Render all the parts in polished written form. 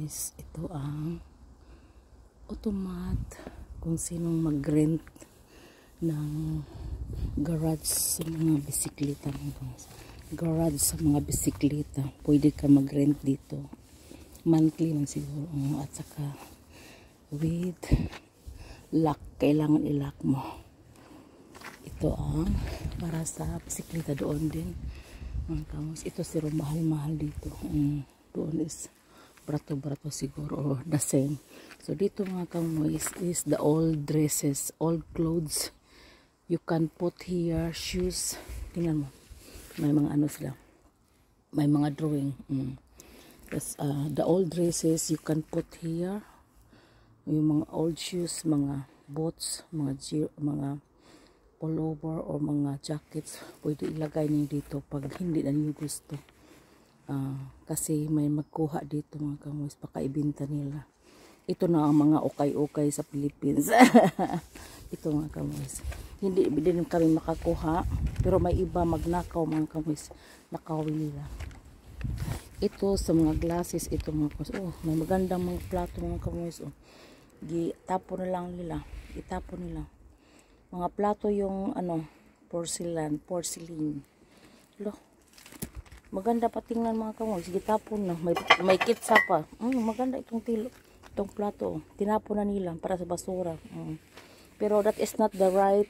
kamoys, ito ang automat kung sinong mag-rent ng garage sa mga bisikleta. Garage sa mga bisikleta, pwede ka mag-rent dito monthly man siguro, at saka with lock, kailangan i-lock mo. Ito ang para sa bisikleta. Doon din mga kamoys, ito siguro mahal-mahal dito. Doon is brato-brato siguro, or the same. So dito mga kamoys is the old dresses, old clothes. You can put here shoes. Tingnan mo, may mga ano sila, may mga drawing. The old dresses you can put here. Yung mga old shoes, mga boots, mga pullover or mga jackets, pwede ilagay niyo dito pag hindi na niyo gusto. Kasi may magkuha dito mga kamoys, baka ibenta nila. Ito na ang mga ukay-ukay sa Philippines. Ito mga kamoys, hindi din kami makakuha, pero may iba magnakaw mga kamoys, nakawin nila. Ito sa mga glasses, ito mga kamoys, may magandang mga plato mga kamoys. Itapon na lang nila, itapon nila. Mga plato yung porcelain. Loh, maganda pa tingnan mga kamoy. Sige, tapon na. May kitsa pa. Maganda itong plato. Tinapon na nila para sa basura. Pero that is not the right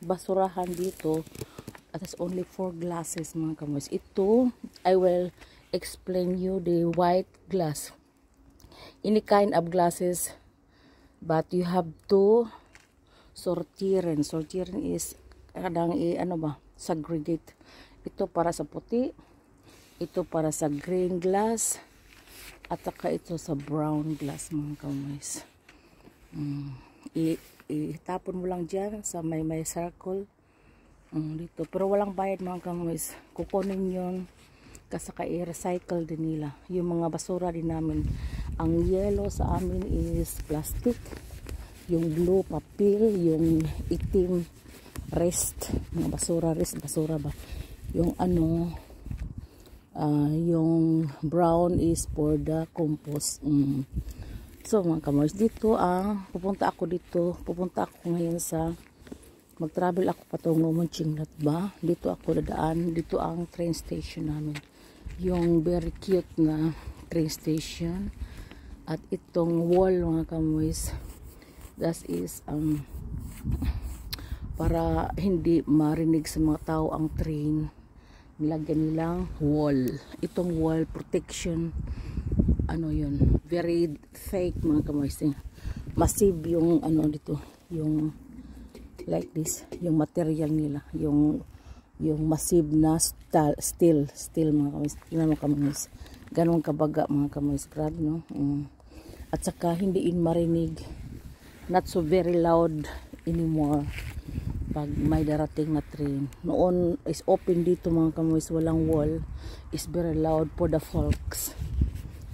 basurahan dito. That is only for glasses mga kamoy. Ito, I will explain you the white glass. Any kind of glasses, but you have to sortirin. Sortirin is kadang segregate. Ito para sa puti, ito para sa green glass, at saka ito sa brown glass mga kamoys. Itapon mo lang dyan sa may circle dito, pero walang bayad mga kamoys. Kukunin yun kasi i-recycle din nila yung mga basura din namin. Ang yellow sa amin is plastic, yung blue papel, yung itim rest, mga basura ba, yung yung brown is for the compost. So mga kamoys, dito pupunta ako ngayon sa mag-travel ako patungo Mönchengladbach. Dito ako dadaan, dito ang train station namin, yung very cute na train station. At itong wall mga kamoys, that is para hindi marinig sa mga tao ang train, nilagyan nilang wall. Itong wall protection, yun, very fake mga kamoys. Massive yung dito, yung like this, yung material nila, yung massive na steel mga kamoys. Tingnan mo kamoys, ganun kabaga mga kamoys, grabe no. At saka hindi marinig, not so very loud anymore pag may darating na train. Noon is open dito mga kamoys, walang wall, is very loud for the folks.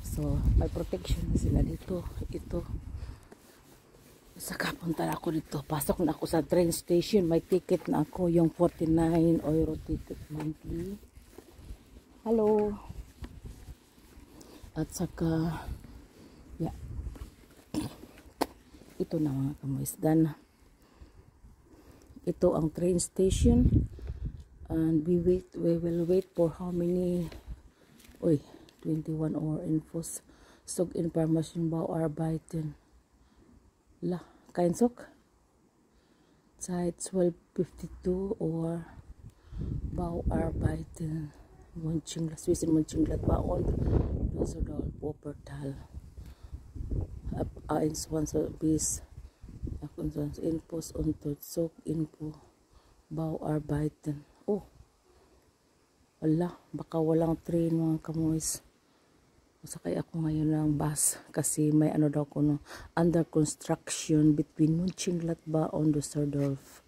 So may protection na sila dito. Ito, saka punta na ako dito, pasok na ako sa train station, may ticket na ako, yung 49 euro ticket monthly. Hello. At saka ito na mga kamoys, dan ito ang train station, and we will wait for how many 21 hour infos sog information Bauarbeiten kein Zug Zeit 12:52 or Bauarbeiten Mönchengladbach und Düsseldorf Wuppertal ab 1 bis 28 Infos unter Zug Info Bauarbeiten. Baka walang train mga kamoys. Sakay ako ngayon ng bus kasi may daw kuno under construction between Mönchengladbach and Düsseldorf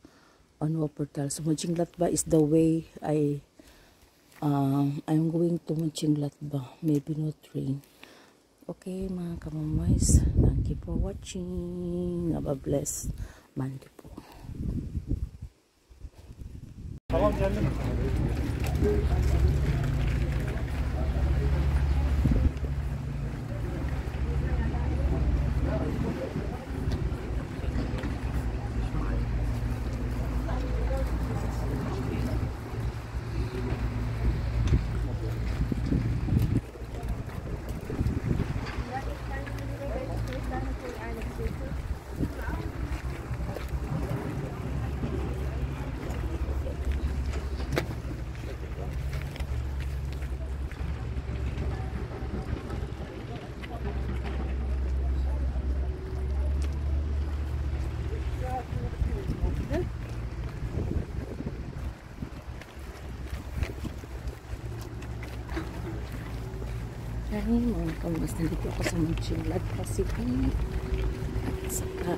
on Wuppertal. So Mönchengladbach is the way I'm going to Mönchengladbach, maybe no train. Okay mga kamoys, thank you for watching. God bless. Mandi po. Kamusta nandito ako sa Munchinglad Pacific. At saka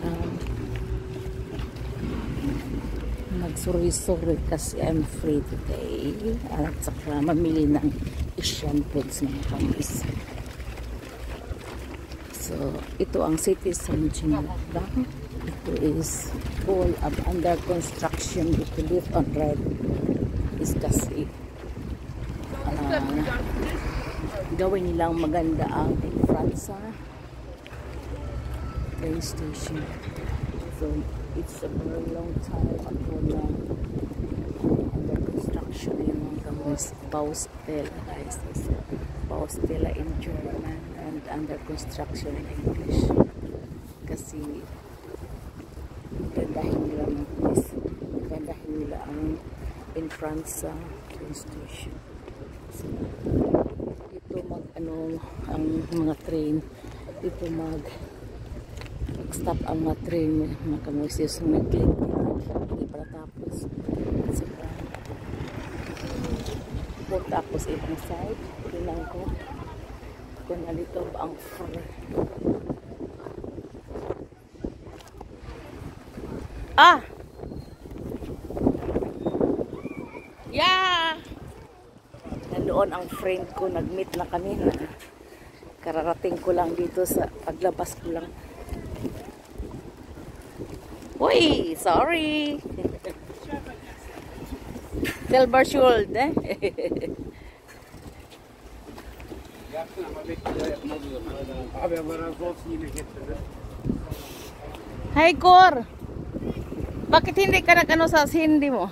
magsuri-suri kasi I'm free today. At saka mamili ng Asian foods ng kamis. So, ito ang city sa Munchinglad. Ito is full of under construction. Ito live on red is kasi gawin nilang maganda ang Infranza train station. So, it's a very long time ago na under construction yung Baustella, guys. So, Baustella in German and under construction in English. Kasi gandahin nila ang Infranza train station. So, dito ang mga train dito mag-stop ang mga train, mga kamoises nag-click hindi para tapos so, tapos ibang side tingnan ko kung nalito ba ang yeah, nandoon ang friend ko, nag-meet na kami na kararating ko lang dito sa paglabas ko lang. Uy, sorry. Silvershuld, eh. Hi, Cor. Bakit hindi ka nag-ano sa hindi mo?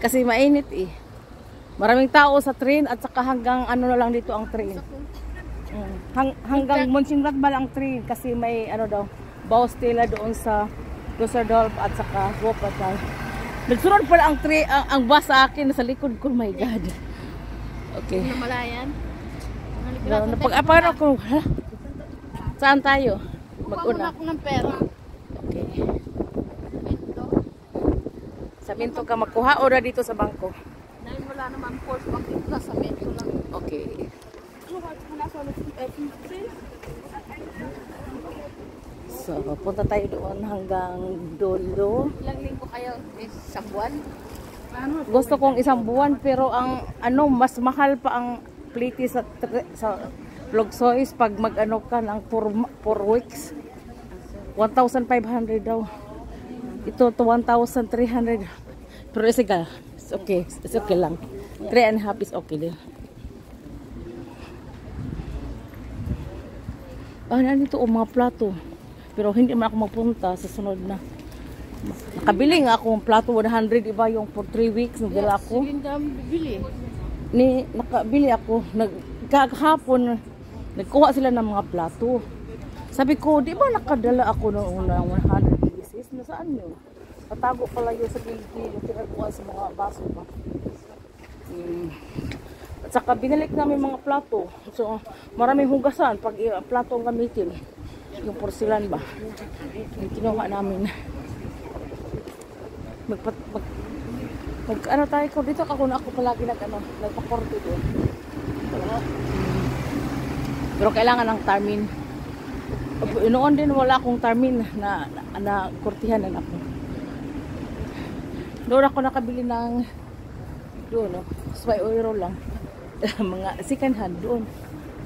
Kasi mainit eh. Maraming tao sa train at saka hanggang ano na lang dito ang train. Hanggang Munchinglad ba lang train kasi may ano daw, Baustella doon sa Düsseldorf at saka Wuppertal. Nagsunod pala ang train, ang bus sa akin sa likod ko, my God. Okay. Namalayan. Napag-aparo ko. Saan tayo? Mag-una. Ako ng pera. Okay. Sa Minto ka magkuha o na dito sa bangko? Dahil wala naman force makita sa Minto lang. Okay. So, punta tayo doon hanggang dulo. Ilang linggo kayo? Isang buwan? Gusto kong isang buwan pero ang ano, mas mahal pa ang pliti sa Logsois pag mag-ano ka ng 4 weeks. 1,500 daw. Ito to 1,300. Pero it's okay. It's okay lang. 3.5 is okay din. Nandito mga plato. Pero hindi man ako magpunta sa sunod na. Nakabili nga ako ng plato 100, iba yung for 3 weeks nagdala ako. Nakabili ako kahapon nagkuha sila ng mga plato. Sabi ko, di ba nakadala ako ng 100 pieces? Nasaan yun? Patago pala yun sa gilid-gilid yung tinagawa sa mga baso pa. At saka binalik namin mga plato. So, maraming hugasan pag plato ang gamitin. Yung porcelain ba? Yung kinuha namin. Ano tayo ko dito ako na ako palagi nagpa-korte doon. Pero kailangan ng tarmin. Noon din wala akong tarmin na kortihan na ako. Doon ako nakabili ng doon, no? 5 euro lang. Mga second hand doon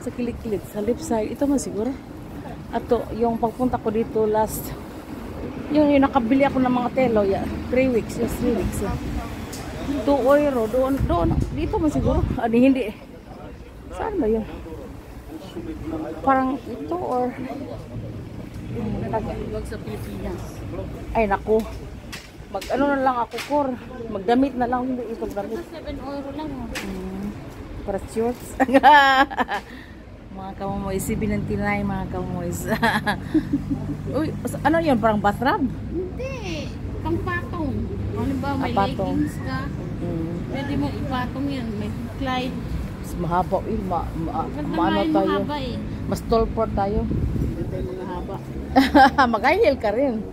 sa kilikilid sa left side. Ito man siguro. Ato yung pagpunta ko dito last yung nakabili ako ng mga telo 3 weeks, yes 3 weeks. 2 euro doon dito man siguro. Hindi. Saan ba yun? Parang ito or wag sa Pilipinas. Ay naku. Mag-ano na lang ako, Cor. Magdamit na lang, hindi ito damit. 7 euro lang. Para shorts. Mga kamomoy, CB99 mga kamomoy. Uy, ano yun? Parang bathrob? Hindi. Pang patong. Ano ba, may leggings ka. Pwede mo ipatong yan. May Clyde. Mahaba eh. Maano tayo. Mas tall for tayo. Mahaba. Mag-high ka rin.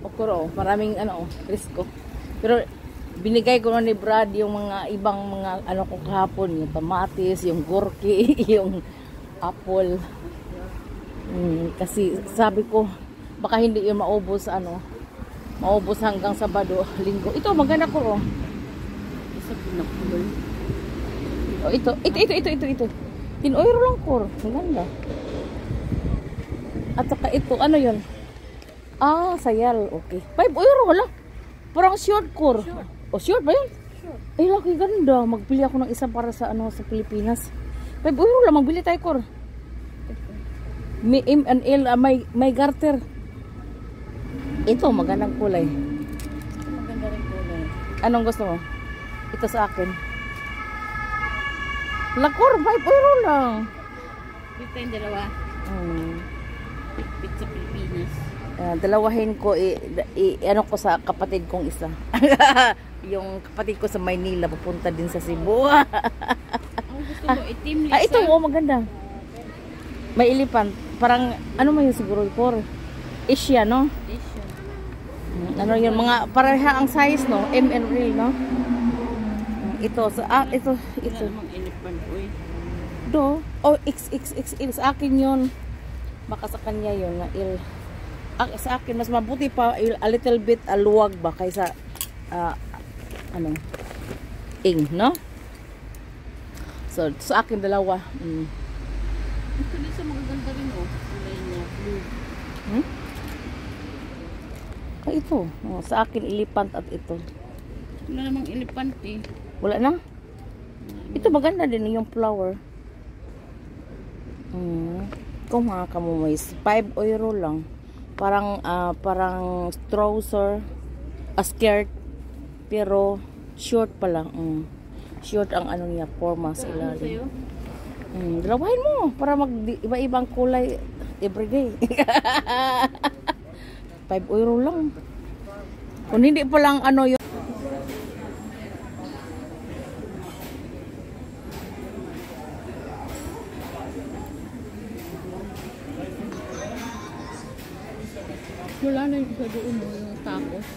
Okuro, maraming risko. Pero binigay ko na ni Brad yung mga ibang mga ano ko kahapon, yung kamatis, yung gurke, yung apple. Kasi sabi ko, baka hindi yun maubos maubos hanggang Sabado, Linggo. Ito, maganda ko, oh. Isa pinakulay. Oh, ito. 10 euro lang, ko. Ang ganda. At saka ito, ano yun? Sayal. Okay. 5 euro, wala. Parang short, core. O, short ba yun? Sure. Eh, laki ganda. Magbili ako ng isa para sa sa Pilipinas. 5 euro lang. Magbili tayo, core. May M&L, may garter. Ito, magandang kulay. Maganda rin kulay. Anong gusto mo? Ito sa akin. Lakor, 5 euro lang. Dito yung dalawa. Pit sa Pilipinas. Dalawahin ko, ano ko sa kapatid kong isa. Yung kapatid ko sa Maynila, pupunta din sa Cebu. Ang gusto mo, itim, Lisa? Ito, maganda. May elephant. Parang, ano mo yun siguro? Asia, no? Asia. Ano yun, mga pareha ang size, no? M and real, no? Ito, ito. Wala namang elephant, uy. XXXL. Sa akin yun. Baka sa kanya yun, na sa akin, mas mabuti pa, a little bit luwag ba, kaysa, no? So, sa akin, dalawa. Ito din sa magaganda rin, oh. Kulay niya, blue. Ito. Sa akin, elephant at ito. Wala namang elephant, eh. Wala na? Ito maganda din yung flower. Kung mga kamumays, 5 euro lang. Parang trouser, skirt, pero short pala. Short ang ano niya, forma sa ilalim. Dalawahin mo para iba-ibang kulay everyday. 5 euro lang. Kung hindi pa lang yun. Wala na yung isa doon, yung tacos.